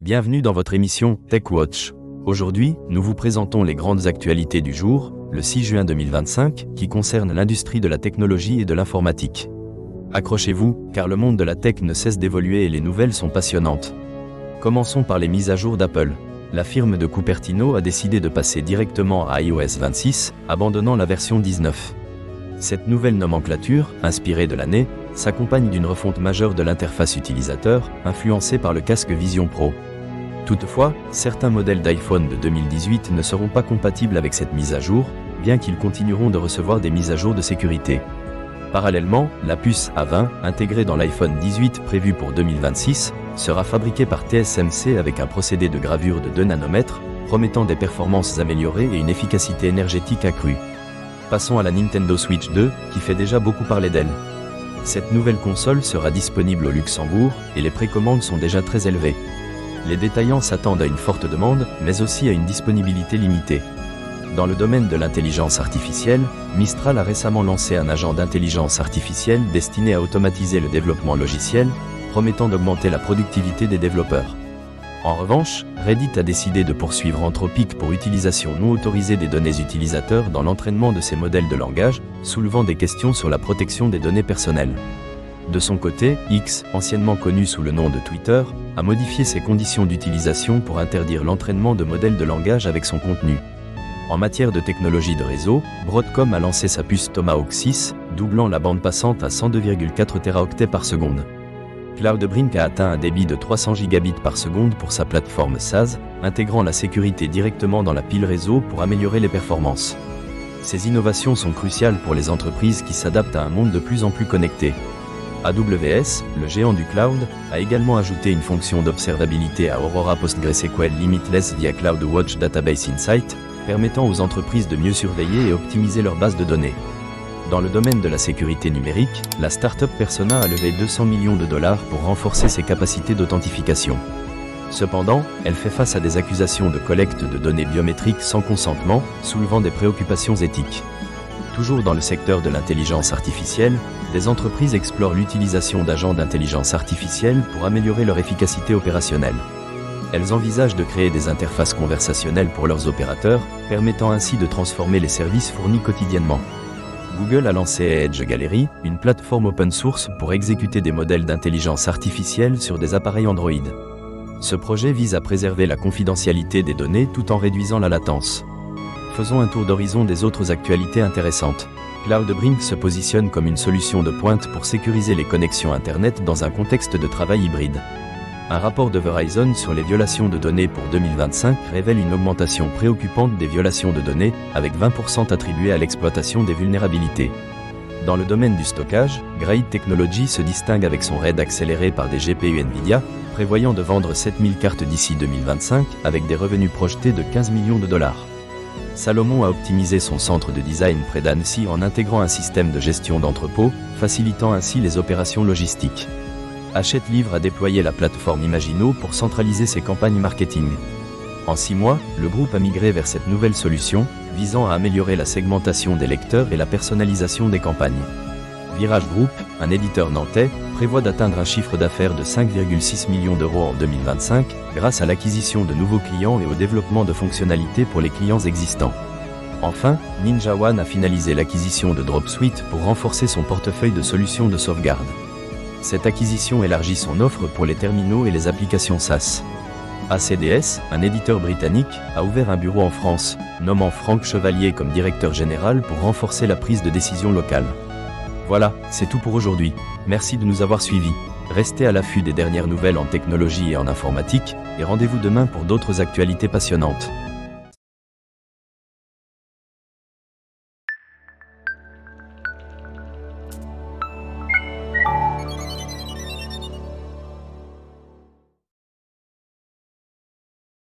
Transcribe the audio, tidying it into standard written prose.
Bienvenue dans votre émission Tech Watch. Aujourd'hui, nous vous présentons les grandes actualités du jour, le 6 juin 2025, qui concernent l'industrie de la technologie et de l'informatique. Accrochez-vous, car le monde de la tech ne cesse d'évoluer et les nouvelles sont passionnantes. Commençons par les mises à jour d'Apple. La firme de Cupertino a décidé de passer directement à iOS 26, abandonnant la version 19. Cette nouvelle nomenclature, inspirée de l'année, s'accompagne d'une refonte majeure de l'interface utilisateur, influencée par le casque Vision Pro. Toutefois, certains modèles d'iPhone de 2018 ne seront pas compatibles avec cette mise à jour, bien qu'ils continueront de recevoir des mises à jour de sécurité. Parallèlement, la puce A20, intégrée dans l'iPhone 18 prévue pour 2026, sera fabriquée par TSMC avec un procédé de gravure de 2 nanomètres, promettant des performances améliorées et une efficacité énergétique accrue. Passons à la Nintendo Switch 2, qui fait déjà beaucoup parler d'elle. Cette nouvelle console sera disponible au Luxembourg, et les précommandes sont déjà très élevées. Les détaillants s'attendent à une forte demande, mais aussi à une disponibilité limitée. Dans le domaine de l'intelligence artificielle, Mistral a récemment lancé un agent d'intelligence artificielle destiné à automatiser le développement logiciel, promettant d'augmenter la productivité des développeurs. En revanche, Reddit a décidé de poursuivre Anthropic pour utilisation non autorisée des données utilisateurs dans l'entraînement de ses modèles de langage, soulevant des questions sur la protection des données personnelles. De son côté, X, anciennement connu sous le nom de Twitter, a modifié ses conditions d'utilisation pour interdire l'entraînement de modèles de langage avec son contenu. En matière de technologie de réseau, Broadcom a lancé sa puce Tomahawk 6, doublant la bande passante à 102,4 Teraoctets par seconde. Cloudbrink a atteint un débit de 300 gigabits par seconde pour sa plateforme SaaS, intégrant la sécurité directement dans la pile réseau pour améliorer les performances. Ces innovations sont cruciales pour les entreprises qui s'adaptent à un monde de plus en plus connecté. AWS, le géant du cloud, a également ajouté une fonction d'observabilité à Aurora PostgreSQL Limitless via CloudWatch Database Insight, permettant aux entreprises de mieux surveiller et optimiser leurs bases de données. Dans le domaine de la sécurité numérique, la start-up Persona a levé 200 millions de dollars pour renforcer ses capacités d'authentification. Cependant, elle fait face à des accusations de collecte de données biométriques sans consentement, soulevant des préoccupations éthiques. Toujours dans le secteur de l'intelligence artificielle, des entreprises explorent l'utilisation d'agents d'intelligence artificielle pour améliorer leur efficacité opérationnelle. Elles envisagent de créer des interfaces conversationnelles pour leurs opérateurs, permettant ainsi de transformer les services fournis quotidiennement. Google a lancé Edge Gallery, une plateforme open source pour exécuter des modèles d'intelligence artificielle sur des appareils Android. Ce projet vise à préserver la confidentialité des données tout en réduisant la latence. Faisons un tour d'horizon des autres actualités intéressantes. Cloudbrink se positionne comme une solution de pointe pour sécuriser les connexions Internet dans un contexte de travail hybride. Un rapport de Verizon sur les violations de données pour 2025 révèle une augmentation préoccupante des violations de données, avec 20% attribués à l'exploitation des vulnérabilités. Dans le domaine du stockage, Grail Technologies se distingue avec son RAID accéléré par des GPU Nvidia, prévoyant de vendre 7000 cartes d'ici 2025, avec des revenus projetés de 15 millions de dollars. Salomon a optimisé son centre de design près d'Annecy en intégrant un système de gestion d'entrepôt, facilitant ainsi les opérations logistiques. Hachette Livre a déployé la plateforme Imagino pour centraliser ses campagnes marketing. En 6 mois, le groupe a migré vers cette nouvelle solution, visant à améliorer la segmentation des lecteurs et la personnalisation des campagnes. Virage Group, un éditeur nantais, prévoit d'atteindre un chiffre d'affaires de 5,6 millions d'euros en 2025, grâce à l'acquisition de nouveaux clients et au développement de fonctionnalités pour les clients existants. Enfin, Ninja One a finalisé l'acquisition de Dropsuite pour renforcer son portefeuille de solutions de sauvegarde. Cette acquisition élargit son offre pour les terminaux et les applications SaaS. ACDS, un éditeur britannique, a ouvert un bureau en France, nommant Franck Chevalier comme directeur général pour renforcer la prise de décision locale. Voilà, c'est tout pour aujourd'hui. Merci de nous avoir suivis. Restez à l'affût des dernières nouvelles en technologie et en informatique, et rendez-vous demain pour d'autres actualités passionnantes.